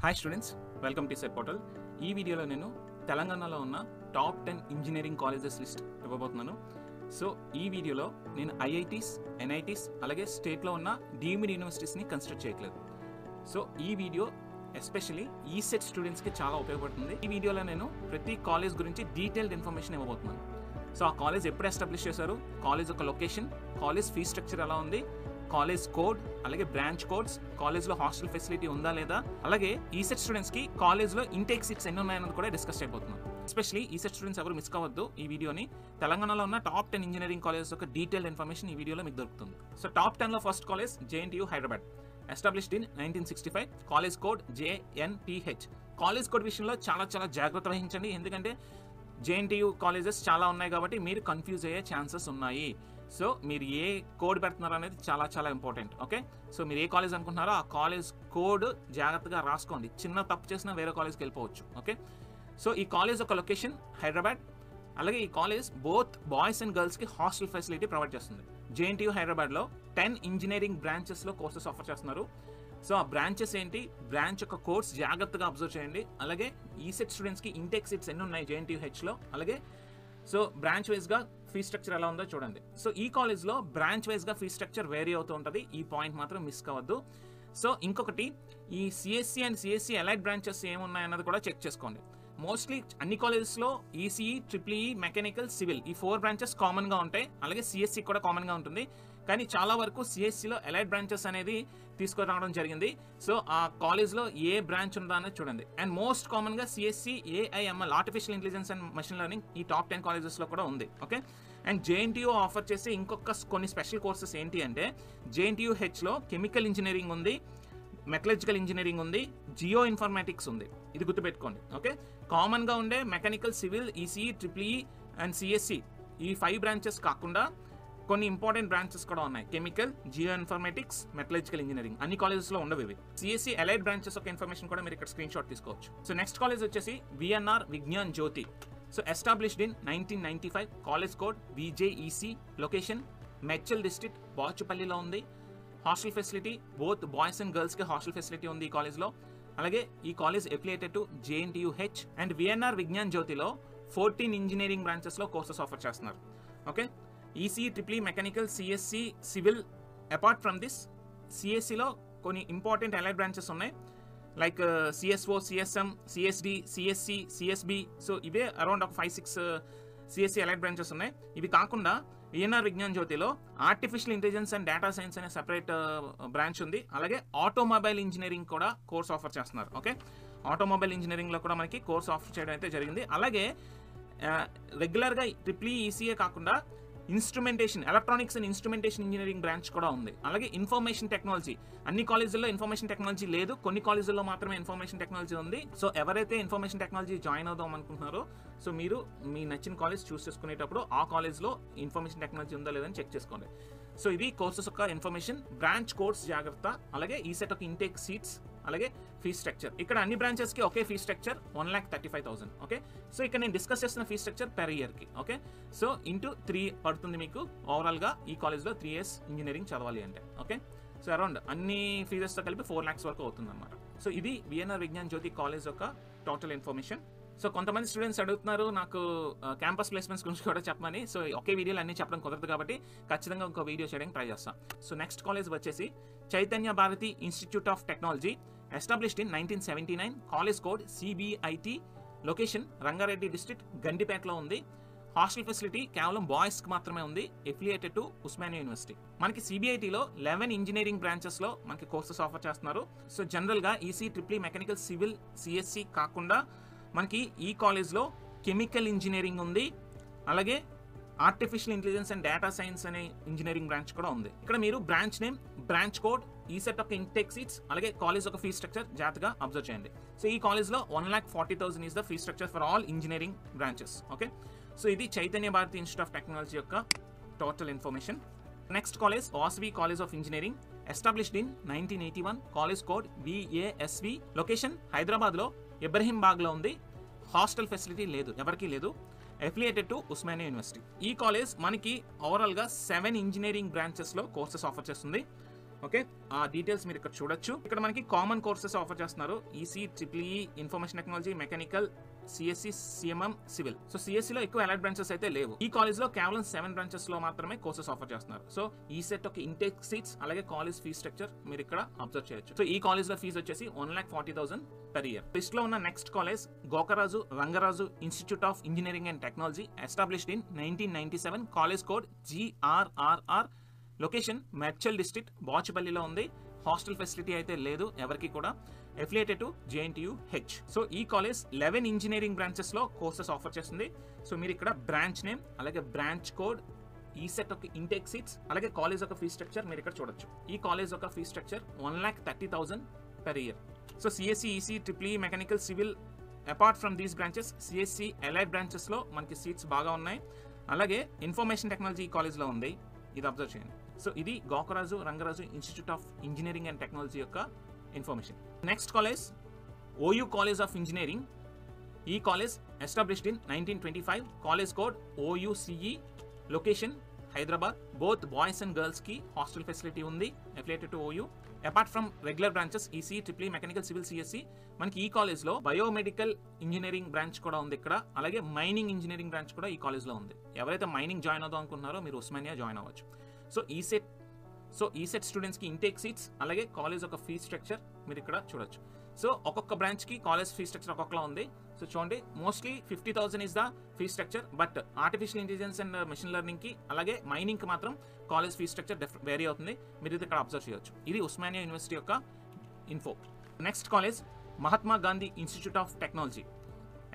Hi students, welcome to set portal. ఈ వీడియోలో నేను తెలంగాణలో ఉన్న టాప్ 10 ఇంజనీరింగ్ కాలేజెస్ లిస్ట్ ఇవ్వబోతున్నాను. సో ఈ వీడియోలో నేను ఐఐటీస్, ఎన్ఐటీస్ అలాగే స్టేట్లో ఉన్న డీమ్డ్ యూనివర్సిటీస్ని కన్సిడర్ చేయట్లేదు. సో ఈ వీడియో ఎస్పెషల్లీ ఈ సెట్ స్టూడెంట్స్కి చాలా ఉపయోగపడుతుంది. ఈ వీడియోలో నేను ప్రతి కాలేజ్ గురించి డీటెయిల్డ్ ఇన్ఫర్మేషన్ ఇవ్వబోతున్నాను. సో ఆ కాలేజ్ ఎప్పుడు ఎస్టాబ్లిష్ చేశారు, కాలేజ్ యొక్క లొకేషన్, కాలేజ్ ఫీ స్ట్రక్చర్ ఎలా ఉంది, కాలేజ్ కోడ్ అలాగే బ్రాంచ్ కోడ్స్, కాలేజ్లో హాస్టల్ ఫెసిలిటీ ఉందా లేదా, అలాగే ఈసెట్ స్టూడెంట్స్కి కాలేజ్లో ఇంటేక్ సీట్స్ ఎన్ని ఉన్నాయన్నది కూడా డిస్కస్ చేయబోతున్నాం. ఎస్పెషల్లీ ఈసెట్ స్టూడెంట్స్ ఎవరు మిస్ కావద్దు ఈ వీడియోని. తెలంగాణలో ఉన్న టాప్ 10 ఇంజనీరింగ్ కాలేజెస్ యొక్క డీటెయిల్డ్ ఇన్ఫర్మేషన్ ఈ వీడియోలో మీకు దొరుకుతుంది. సో టాప్ 10లో first college JNTU Hyderabad, established in 1965, college code JNPH. College code విషయంలో చాలా జాగ్రత్త వహించండి, ఎందుకంటే JNTU కాలేజెస్ చాలా ఉన్నాయి కాబట్టి మీరు కన్ఫ్యూజ్ అయ్యే ఛాన్సెస్ ఉన్నాయి. సో మీరు ఏ కోడ్ పెడుతున్నారో అనేది చాలా ఇంపార్టెంట్. ఓకే, సో మీరు ఏ కాలేజ్ అనుకుంటున్నారో ఆ కాలేజ్ కోడ్ జాగ్రత్తగా రాసుకోండి. చిన్న తప్పు చేసినా వేరే కాలేజ్కి వెళ్ళిపోవచ్చు. ఓకే, సో ఈ కాలేజ్ ఒక లొకేషన్ హైదరాబాద్, అలాగే ఈ కాలేజ్ బోత్ బాయ్స్ అండ్ గర్ల్స్కి హాస్టల్ ఫెసిలిటీ ప్రొవైడ్ చేస్తుంది. JNTU హైదరాబాద్లో 10 ఇంజనీరింగ్ బ్రాంచెస్లో కోర్సెస్ ఆఫర్ చేస్తున్నారు. సో ఆ బ్రాంచెస్ ఏంటి, బ్రాంచ్ యొక్క కోర్స్ జాగ్రత్తగా అబ్జర్వ్ చేయండి. అలాగే ఈసెట్ స్టూడెంట్స్కి ఇంటేక్ సీట్స్ ఎన్ని ఉన్నాయి JNTUHలో, అలాగే సో బ్రాంచ్ వైజ్గా ఫీ స్ట్రక్చర్ ఎలా ఉందో చూడండి. సో ఈ కాలేజ్లో బ్రాంచ్ వైజ్గా ఫీ స్ట్రక్చర్ వేరీ అవుతూ ఉంటుంది, ఈ పాయింట్ మాత్రం మిస్ కావద్దు. సో ఇంకొకటి, ఈ CSC and CSC allied branches ఏమున్నాయన్నది కూడా చెక్ చేసుకోండి. మోస్ట్లీ అన్ని కాలేజెస్లో ECE, EEE, మెకానికల్, సివిల్ ఈ 4 బ్రాంచెస్ కామన్గా ఉంటాయి, అలాగే CSC కూడా కామన్గా ఉంటుంది. కానీ చాలా వరకు CSCలో అలైడ్ బ్రాంచెస్ అనేది తీసుకురావడం జరిగింది. సో ఆ కాలేజ్లో ఏ బ్రాంచ్ ఉందా అనేది చూడండి. అండ్ మోస్ట్ కామన్గా CSC AIML, artificial intelligence and machine learning ఈ టాప్ 10 కాలేజెస్లో కూడా ఉంది. ఓకే, అండ్ JNTU ఆఫర్ చేసే ఇంకొక కొన్ని స్పెషల్ కోర్సెస్ ఏంటి అంటే, JNTUHలో కెమికల్ ఇంజనీరింగ్ ఉంది, మెటలర్జికల్ ఇంజనీరింగ్ ఉంది, జియో ఇన్ఫర్మేటిక్స్ ఉంది. ఇది గుర్తుపెట్టుకోండి. ఓకే, కామన్గా ఉండే mechanical, civil, ECE, EEE and CSC ఈ 5 బ్రాంచెస్ కాకుండా కొన్ని ఇంపార్టెంట్ బ్రాంచెస్ కూడా ఉన్నాయి. Chemical, geoinformatics, metallurgical engineering అన్ని కాలేజెస్లో ఉండవు ఇవి. CSC అలైడ్ బ్రాంచెస్ యొక్క ఇన్ఫర్మేషన్ కూడా మీరు ఇక్కడ స్క్రీన్ షాట్ తీసుకోవచ్చు. సో నెక్స్ట్ కాలేజ్ వచ్చేసి VNR Vignan Jyothi. So established in 1995, college code VJEC, location Medchal district, బాచుపల్లిలో ఉంది. Hostel facility both boys and గర్ల్స్కి హాస్టల్ ఫెసిలిటీ ఉంది ఈ కాలేజ్లో. అలాగే ఈ college affiliated to JNTUH and VNR Vignan జ్యోతిలో 14 ఇంజనీరింగ్ బ్రాంచెస్లో కోర్సెస్ ఆఫర్ చేస్తున్నారు. Okay, ECE, EEE, mechanical, CSC, civil. Apart from this CSCలో కొన్ని ఇంపార్టెంట్ అలైడ్ బ్రాంచెస్ ఉన్నాయి, like CSO, CSM, CSD, CSC, CSB. So ఇవే అరౌండ్ ఒక 5-6 CSC అలైడ్ బ్రాంచెస్ ఉన్నాయి. ఇవి కాకుండా VNR విజ్ఞాన్ జ్యోతిలో artificial intelligence and data science అనే సెపరేట్ బ్రాంచ్ ఉంది. అలాగే ఆటోమొబైల్ ఇంజనీరింగ్ కూడా కోర్స్ ఆఫర్ చేస్తున్నారు. ఓకే, ఆటోమొబైల్ ఇంజనీరింగ్లో కూడా మనకి కోర్స్ ఆఫర్ చేయడం అయితే జరిగింది. అలాగే రెగ్యులర్గా EEE, ECE కాకుండా instrumentation, electronics and instrumentation engineering branch కూడా ఉంది. అలాగే ఇన్ఫర్మేషన్ టెక్నాలజీ, అన్ని కాలేజీల్లో ఇన్ఫర్మేషన్ టెక్నాలజీ లేదు, కొన్ని కాలేజీల్లో మాత్రమే ఇన్ఫర్మేషన్ టెక్నాలజీ ఉంది. సో ఎవరైతే ఇన్ఫర్మేషన్ టెక్నాలజీ జాయిన్ అవుదాం అనుకుంటున్నారో, సో మీరు మీ నచ్చిన కాలేజ్ చూస్ చేసుకునేటప్పుడు ఆ కాలేజ్లో ఇన్ఫర్మేషన్ టెక్నాలజీ ఉందా లేదని చెక్ చేసుకోండి. సో ఇది కోర్సెస్ యొక్క ఇన్ఫర్మేషన్, బ్రాంచ్ కోర్స్ జాగ్రత్త, అలాగే ఈ సెట్ ఒక ఇంటేక్ సీట్స్, అలాగే ఫీ స్ట్రక్చర్. ఇక్కడ అన్ని బ్రాంచెస్కి ఒకే ఫీ స్ట్రక్చర్ 1,35,000. ఓకే, సో ఇక్కడ నేను డిస్కస్ చేస్తున్న ఫీ స్ట్రక్చర్ పెర్ ఇయర్కి. ఓకే, సో ఇంటూ 3 పడుతుంది మీకు ఓవరాల్గా ఈ కాలేజ్లో 3 years ఇంజనీరింగ్ చదవాలి అంటే. ఓకే, సో అరౌండ్ అన్ని ఫీజెస్తో కలిపి 4 lakhs వరకు అవుతుంది అనమాట. సో ఇది VNR విజ్ఞాన్ జ్యోతి కాలేజ్ యొక్క టోటల్ ఇన్ఫర్మేషన్. సో కొంతమంది స్టూడెంట్స్ అడుగుతున్నారు నాకు క్యాంపస్ ప్లేస్మెంట్స్ గురించి కూడా చెప్పమని. సో ఒకే వీడియోలో అన్ని చెప్పడం కుదరదు కాబట్టి ఖచ్చితంగా ఇంకో వీడియో చేయడానికి ట్రై చేస్తాం. సో నెక్స్ట్ కాలేజ్ వచ్చేసి Chaitanya Bharathi institute of technology, established in 1979, college code CBIT, location Rangareddy district, గండిపేటలో ఉంది. హాస్టల్ ఫెసిలిటీ కేవలం బాయ్స్కి మాత్రమే ఉంది, ఎఫిలియేటెడ్ టు ఉస్మానియా యూనివర్సిటీ. మనకి CBITలో 11 ఇంజనీరింగ్ బ్రాంచెస్లో మనకి కోర్సెస్ ఆఫర్ చేస్తున్నారు. సో జనరల్గా ECE, EEE, mechanical, civil, CSC కాకుండా మనకి ఈ కాలేజ్లో కెమికల్ ఇంజనీరింగ్ ఉంది, అలాగే artificial intelligence and data science అనే ఇంజనీరింగ్ బ్రాంచ్ కూడా ఉంది. ఇక్కడ మీరు బ్రాంచ్ నేమ్, బ్రాంచ్ కోడ్, ఈ సెట్ ఆఫ్ ఇంటేక్ సీట్స్, అలాగే కాలేజ్ ఒక ఫీ స్ట్రక్చర్ జాగ్రత్తగా అబ్జర్వ్ చేయండి. సో ఈ కాలేజ్లో 1,40,000 is the fee structure for all engineering branches. Okay, so ఇది Chaitanya Bharathi institute of technology యొక్క total information. Next college Vasavi college of engineering, established in 1981, college code VASV, location హైదరాబాద్లో ఇబ్రహీంబాగ్లో ఉంది. హాస్టల్ ఫెసిలిటీ లేదు, ఎవరికీ లేదు, ఎఫిలియేటెడ్ టు ఉస్మానియా యూనివర్సిటీ. ఈ college మనకి ఓవరాల్గా 7 ఇంజనీరింగ్ బ్రాంచెస్లో కోర్సెస్ ఆఫర్ చేస్తుంది. ఓకే, ఆ డీటెయిల్స్ మీరు ఇక్కడ చూడొచ్చు. ఇక్కడ మనకి కామన్ కోర్సెస్ ఆఫర్ చేస్తున్నారు. EC, triple information technology, mechanical, CSE, CMM, civil. So CSE లో ఎక్కువ అలైడ్ బ్రాంచెస్ అయితే లేవు. ఈ కాలేజ్ లో కేవలం 7 బ్రాంచెస్ లో మాత్రమే కోర్సెస్ ఆఫర్ చేస్తున్నారు. సో ఈ సెట్ ఒక ఇంటేక్ సీట్స్ అలాగే కాలేజ్ ఫీజ్ స్ట్రక్చర్ మీరు ఇక్కడ అబ్జర్వ్ చేయొచ్చు. సో ఈ కాలేజ్ లో ఫీజు వచ్చేసి 1,40,000 per year. లిస్ట్ లో ఉన్న next college Gokaraju Rangaraju institute of engineering and technology, established in 1997, college code GRRR, location Medchal district, బాచుపల్లిలో ఉంది. హాస్టల్ ఫెసిలిటీ అయితే లేదు ఎవరికి కూడా. Affiliated to JNTU-H. సో ఈ కాలేజ్ 11 ఇంజనీరింగ్ బ్రాంచెస్ లో కోర్సెస్ ఆఫర్ చేస్తుంది. సో మీరు ఇక్కడ బ్రాంచ్ నేమ్ అలాగే బ్రాంచ్ కోడ్, ఈ సెట్ ఒక ఇంటేక్ సీట్స్ అలాగే కాలేజ్ ఒక ఫీ స్ట్రక్చర్ మీరు ఇక్కడ చూడొచ్చు. ఈ కాలేజ్ ఒక fee structure 1,30,000 per year. So CSE, EC, triple mechanical, civil, apart from these branches CSE allied branches లో మనకి సీట్స్ బాగా ఉన్నాయి. అలాగే ఇన్ఫర్మేషన్ టెక్నాలజీ ఈ కాలేజ్ లో ఉంది, ఇది అబ్జర్వ్ చేయండి. సో ఇది Gokaraju Rangaraju institute of engineering and technology యొక్క information. Next college OU college of engineering. ఈ college established in 1925, college code OUCE, location Hyderabad. Both boys and girls కి హాస్టల్ ఫెసిలిటీ ఉంది, affiliated to OU. Apart from regular branches EC, triple mechanical, civil, CSC, మనకి ఈ college లో biomedical engineering branch కూడా ఉంది ఇక్కడ. అలాగే మైనింగ్ ఇంజనీరింగ్ బ్రాంచ్ కూడా ఈ కాలేజ్ లో ఉంది. ఎవరైతే మైనింగ్ జాయిన్ అవుదాం అనుకుంటున్నారో మీరు ఉస్మానియా జాయిన్ అవ్వచ్చు. సో ఈ సెట్ స్టూడెంట్స్ కి ఇంటేక్ సీట్స్ అలాగే కాలేజ్ ఒక ఫీ స్ట్రక్చర్ మీరు ఇక్కడ చూడొచ్చు. సో ఒక్కొక్క బ్రాంచ్ కి కాలేజ్ ఫీ స్ట్రక్చర్ ఒక్కొక్కలా ఉంది. సో చూడండి, mostly 50,000 is the fee structure. But artificial intelligence and machine learning కి అలాగే మైనింగ్ కి మాత్రం కాలేజ్ ఫీ స్ట్రక్చర్ వేరీ అవుతుంది. మీరు ఇది ఇక్కడ అబ్జర్వ్ చేయొచ్చు. ఇది ఉస్మానియా యూనివర్సిటీ యొక్క info. Next college Mahatma Gandhi institute of technology,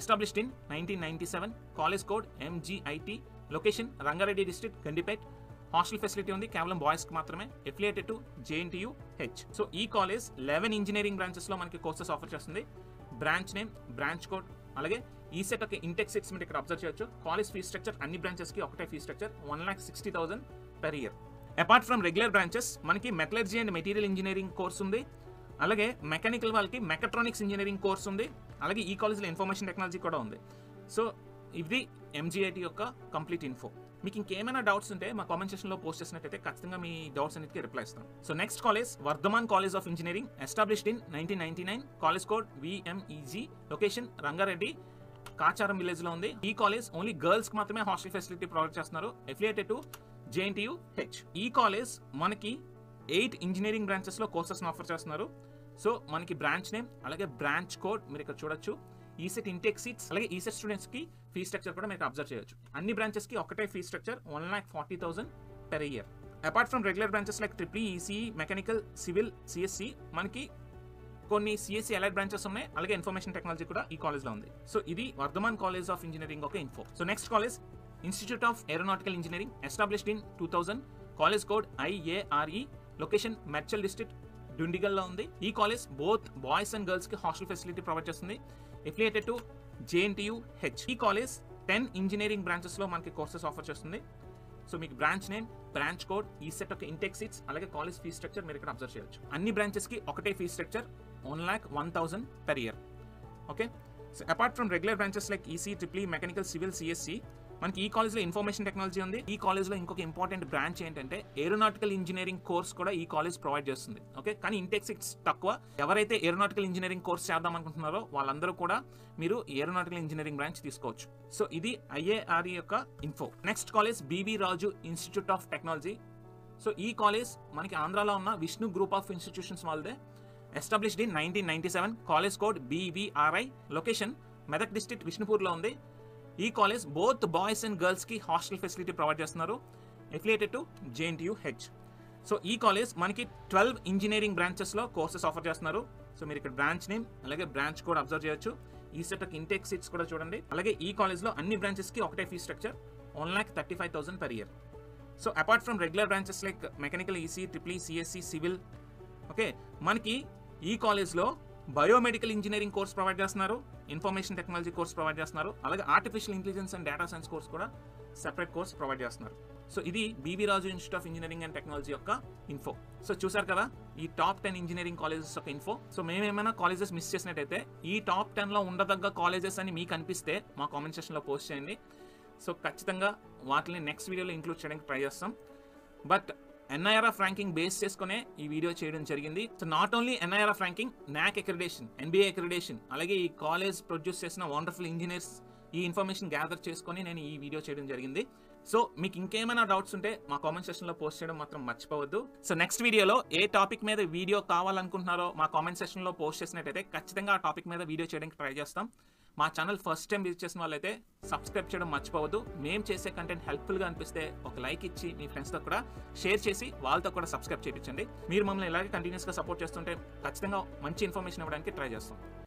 established in 1997, college code MGIT, location Rangareddy district, Gandipet. Hostel facility ఉంది, కేవలం బాయ్స్ కి మాత్రమే, అఫిలియేటెడ్ టు JNTU-H. సో ఈ కాలేజ్ 11 ఇంజనీరింగ్ బ్రాంచెస్ లో మనకి కోర్సెస్ ఆఫర్ చేస్తుంది. బ్రాంచ్ నేమ్, బ్రాంచ్ కోడ్ అలాగే ఈ సెట్ ఒక ఇంటెక్ సిక్స్ మీరు ఇక్కడ అబ్జర్వ్ చేయొచ్చు. కాలేజ్ ఫీ స్ట్రక్చర్ అన్ని బ్రాంచెస్ కి ఒకటే fee structure 1,60,000 per year. Apart from regular branches మనకి metallurgy and material engineering course ఉంది. అలాగే మెకానికల్ వాళ్ళకి మెకాట్రానిక్స్ ఇంజనీరింగ్ కోర్స్ ఉంది. అలాగే ఈ కాలేజ్లో ఇన్ఫర్మేషన్ టెక్నాలజీ కూడా ఉంది. సో ఇది MGIT యొక్క కంప్లీట్ ఇన్ఫో. మీకు ఇంకేమైనా డౌట్స్ ఉంటే మా కామెంట్ సెక్షన్లో పోస్ట్ చేసినట్టయితే ఖచ్చితంగా మీ డౌట్స్ అన్నిటికీ రిప్లై ఇస్తాం. So next college Vardhaman college of engineering, established in 1999, college code VMEG, location Rangareddy Kacharam village లో ఉంది. ఈ కాలేజ్ ఓన్లీ గర్ల్స్ కి మాత్రమే హాస్టల్ ఫెసిలిటీ ప్రొవైడ్ చేస్తున్నారు, అఫిలియేటెడ్ టు JNTU-H. ఈ కాలేజ్ మనకి 8 ఇంజనీరింగ్ బ్రాంచెస్ లో కోర్సెస్ ఆఫర్ చేస్తున్నారు. సో మనకి బ్రాంచ్ నేమ్ అలాగే బ్రాంచ్ కోడ్ మీరు ఇక్కడ చూడొచ్చు. ఈ సెట్ ఇంటేక్ సీట్స్ అలాగే ఈ సెట్ స్టూడెంట్స్ కి ఫీ స్ట్రక్చర్ కూడా మీరు అబ్జర్వ్ చేయొచ్చు. అన్ని బ్రాంచెస్ కి ఒకటే fee structure 1,40,000 per year. Apart from regular branches like triple EC, mechanical, civil, CSC, మనకి కొన్ని సిఎస్సి అలైడ్ బ్రాంచెస్ ఉన్నాయి. అలాగే ఇన్ఫర్మేషన్ టెక్నాలజీ కూడా ఈ కాలేజ్ లో ఉంది. సో ఇది వర్ధమాన్ కాలేజ్ ఆఫ్ ఇంజనీరింగ్ ఒక info. So next college institute of aeronautical engineering, established in 2000, college code IARE, location Medchal district, Dundigal లో ఉంది. ఈ college both boys and girls కి హాస్టల్ ఫెసిలిటీ ప్రొవైడ్ చేస్తుంది, అఫిలియేటెడ్ టు JNTU-H. ఈ కాలేజ్ 10 ఇంజనీరింగ్ బ్రాంచెస్ లో మనకి courses offer చేస్తుంది. So మీకు branch name, branch code, ECET ఒక ఇంటెక్ సీట్స్ అలాగే కాలేజ్ ఫీ స్ట్రక్చర్ మీరు ఇక్కడ అబ్జర్వ్ చేయొచ్చు. అన్ని బ్రాంచెస్ కి ఒకటే fee structure 1,01,000 per year. Okay, so apart from regular branches like EC, triple mechanical, civil, CSC, మనకి ఈ కాలేజ్లో ఇన్ఫర్మేషన్ టెక్నాలజీ ఉంది. ఈ కాలేజ్లో ఇంకొక ఇంపార్టెంట్ బ్రాంచ్ ఏంటంటే ఏరోనాటికల్ ఇంజనీరింగ్ కోర్స్ కూడా ఈ కాలేజ్ ప్రొవైడ్ చేస్తుంది. ఓకే, కానీ ఇంటెక్ సీట్స్ తక్కువ. ఎవరైతే ఏరోనాటికల్ ఇంజనీరింగ్ కోర్స్ చేద్దాం అనుకుంటున్నారో వాళ్ళందరూ కూడా మీరు ఏరోనాటికల్ ఇంజనీరింగ్ బ్రాంచ్ తీసుకోవచ్చు. సో ఇది IARE యొక్క info. Next college BB Raju institute of technology. So ఈ కాలేజ్ మనకి ఆంధ్రాలో ఉన్న విష్ణు గ్రూప్ ఆఫ్ ఇన్స్టిట్యూషన్స్ వాళ్ళదే, established in 1997, college code BBRI, location Medak district, విష్ణుపూర్లో ఉంది. ఈ college both boys and girls కి హాస్టల్ ఫెసిలిటీ ప్రొవైడ్ చేస్తున్నారు, అఫిలియేటెడ్ టు JNTU-H. సో ఈ కాలేజ్ మనకి 12 ఇంజనీరింగ్ బ్రాంచెస్ లో కోర్సెస్ ఆఫర్ చేస్తున్నారు. సో మీరు ఇక్కడ బ్రాంచ్ నేమ్ అలాగే బ్రాంచ్ కోడ్ అబ్జర్వ్ చేయొచ్చు. ఈ సెట్ ఆఫ్ ఇంటేక్ సీట్స్ కూడా చూడండి. అలాగే ఈ కాలేజ్ లో అన్ని బ్రాంచెస్ కి ఒకటే fee structure 1,35,000 per year. So apart from regular branches like mechanical, EC, triple, CSE, civil, okay, మనకి ఈ కాలేజ్ లో బయోమెడికల్ ఇంజనీరింగ్ కోర్స్ ప్రొవైడ్ చేస్తున్నారు, ఇన్ఫర్మేషన్ టెక్నాలజీ కోర్స్ ప్రొవైడ్ చేస్తున్నారు, అలాగే artificial intelligence and data science course కూడా separate course provide చేస్తున్నారు. So ఇది BB Raju institute of engineering and technology యొక్క ఇన్ఫో. సో చూసారు కదా ఈ టాప్ 10 ఇంజనీరింగ్ కాలేజెస్ యొక్క ఇన్ఫో. సో మేమేమైనా కాలేజెస్ మిస్ చేసినట్టయితే ఈ టాప్ 10 లో ఉండదగ్గ కాలేజెస్ అని మీకు అనిపిస్తే మా కామెంట్ సెక్షన్లో పోస్ట్ చేయండి. సో ఖచ్చితంగా వాటిని నెక్స్ట్ వీడియోలో ఇంక్లూడ్ చేయడానికి ట్రై చేస్తాం. బట్ NIRF ర్యాంకింగ్ బేస్ చేసుకునే ఈ వీడియో చేయడం జరిగింది. So not only NIRF ranking, NAC accreditation, NBA accreditation, అలాగే ఈ కాలేజ్ ప్రొడ్యూస్ చేసిన వండర్ఫుల్ ఇంజనీర్స్ ఈ ఇన్ఫర్మేషన్ గ్యాదర్ చేసుకొని నేను ఈ వీడియో చేయడం జరిగింది. సో మీకు ఇంకేమైనా డౌట్స్ ఉంటే మా కామెంట్ సెక్షన్లో పోస్ట్ చేయడం మాత్రం మర్చిపోవద్దు. సో నెక్స్ట్ వీడియోలో ఏ టాపిక్ మీద వీడియో కావాలనుకుంటున్నారో మా కామెంట్ సెక్షన్లో పోస్ట్ చేసినట్టయితే ఖచ్చితంగా ఆ టాపిక్ మీద వీడియో చేయడానికి ట్రై చేస్తాం. మా ఛానల్ ఫస్ట్ టైం విజిట్ చేసిన వాళ్ళైతే సబ్స్క్రైబ్ చేయడం మర్చిపోవద్దు. మేము చేసే కంటెంట్ హెల్ప్ఫుల్గా అనిపిస్తే ఒక లైక్ ఇచ్చి మీ ఫ్రెండ్స్తో కూడా షేర్ చేసి వాళ్ళతో కూడా సబ్స్క్రైబ్ చేయించండి. మీరు మమ్మల్ని ఇలాగే కంటిన్యూస్గా సపోర్ట్ చేస్తుంటే ఖచ్చితంగా మంచి ఇన్ఫర్మేషన్ ఇవ్వడానికి ట్రై చేస్తాం.